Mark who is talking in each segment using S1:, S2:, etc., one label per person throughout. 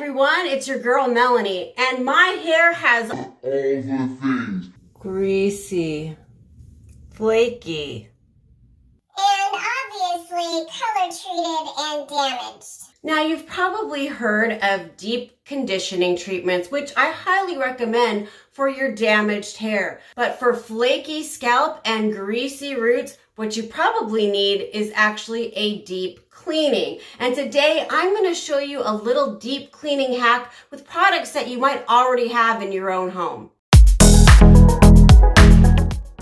S1: everyone, it's your girl Melanie, and my hair has all the things. Greasy, flaky,
S2: and obviously color treated and damaged.
S1: Now you've probably heard of deep conditioning treatments, which I highly recommend for your damaged hair. But for flaky scalp and greasy roots, what you probably need is actually a deep cleaning. And today I'm going to show you a little deep cleaning hack with products that you might already have in your own home.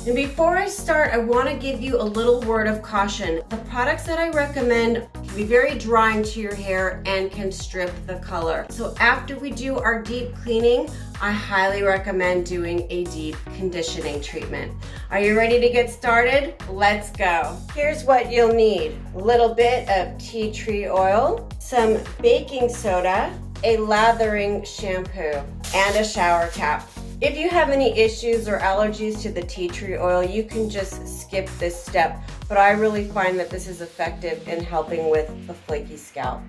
S1: And before I start, I want to give you a little word of caution. The products that I recommend can be very drying to your hair and can strip the color. So after we do our deep cleaning, I highly recommend doing a deep conditioning treatment. Are you ready to get started? Let's go. Here's what you'll need. A little bit of tea tree oil, some baking soda, a lathering shampoo, and a shower cap. If you have any issues or allergies to the tea tree oil, you can just skip this step, but I really find that this is effective in helping with the flaky scalp.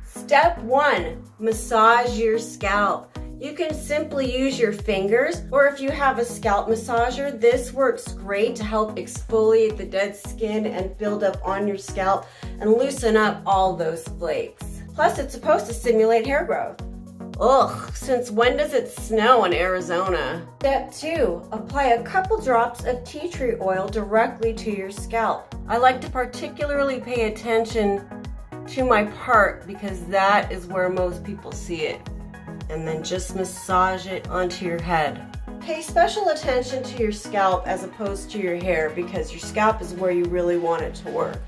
S1: Step 1, massage your scalp. You can simply use your fingers, or if you have a scalp massager, this works great to help exfoliate the dead skin and build up on your scalp and loosen up all those flakes. Plus, it's supposed to stimulate hair growth. Ugh, since when does it snow in Arizona? Step 2, apply a couple drops of tea tree oil directly to your scalp. I like to particularly pay attention to my part because that is where most people see it. And then just massage it onto your head. Pay special attention to your scalp as opposed to your hair because your scalp is where you really want it to work.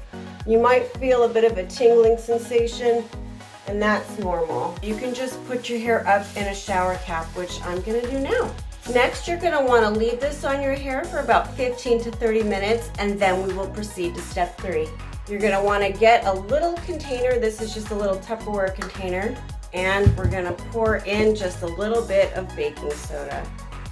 S1: You might feel a bit of a tingling sensation, and that's normal. You can just put your hair up in a shower cap, which I'm gonna do now. Next, you're gonna wanna leave this on your hair for about 15 to 30 minutes, and then we will proceed to step 3. You're gonna wanna get a little container. This is just a little Tupperware container, and we're gonna pour in just a little bit of baking soda.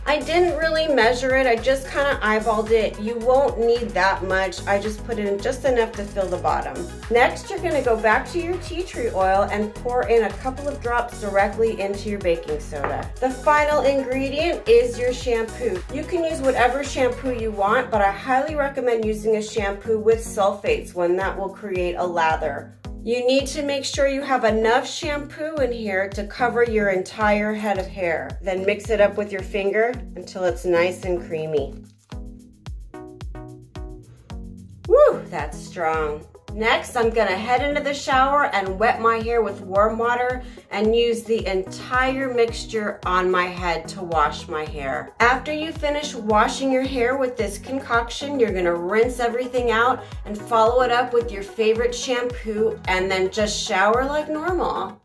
S1: I didn't really measure it, I just kind of eyeballed it. You won't need that much. I just put in just enough to fill the bottom. Next, you're gonna go back to your tea tree oil and pour in a couple of drops directly into your baking soda. The final ingredient is your shampoo. You can use whatever shampoo you want, but I highly recommend using a shampoo with sulfates, one that will create a lather. You need to make sure you have enough shampoo in here to cover your entire head of hair. Then mix it up with your finger until it's nice and creamy. Woo, that's strong. Next, I'm gonna head into the shower and wet my hair with warm water and use the entire mixture on my head to wash my hair. After you finish washing your hair with this concoction, you're gonna rinse everything out and follow it up with your favorite shampoo and then just shower like normal.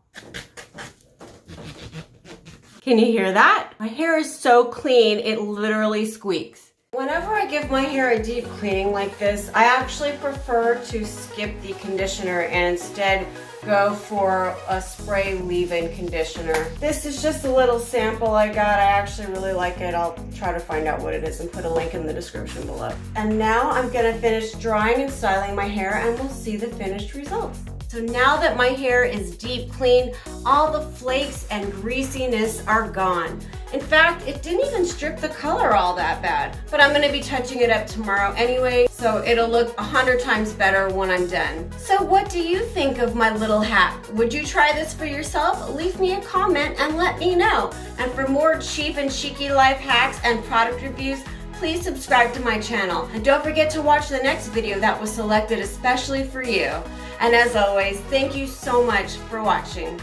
S1: Can you hear that? My hair is so clean, it literally squeaks. Whenever I give my hair a deep cleaning like this, I actually prefer to skip the conditioner and instead go for a spray leave-in conditioner. This is just a little sample I got. I actually really like it. I'll try to find out what it is and put a link in the description below. And now I'm gonna finish drying and styling my hair and we'll see the finished results. So now that my hair is deep clean, all the flakes and greasiness are gone. In fact, it didn't even strip the color all that bad. But I'm gonna be touching it up tomorrow anyway, so it'll look 100 times better when I'm done. So what do you think of my little hack? Would you try this for yourself? Leave me a comment and let me know. And for more cheap and cheeky life hacks and product reviews, please subscribe to my channel. And don't forget to watch the next video that was selected especially for you. And as always, thank you so much for watching.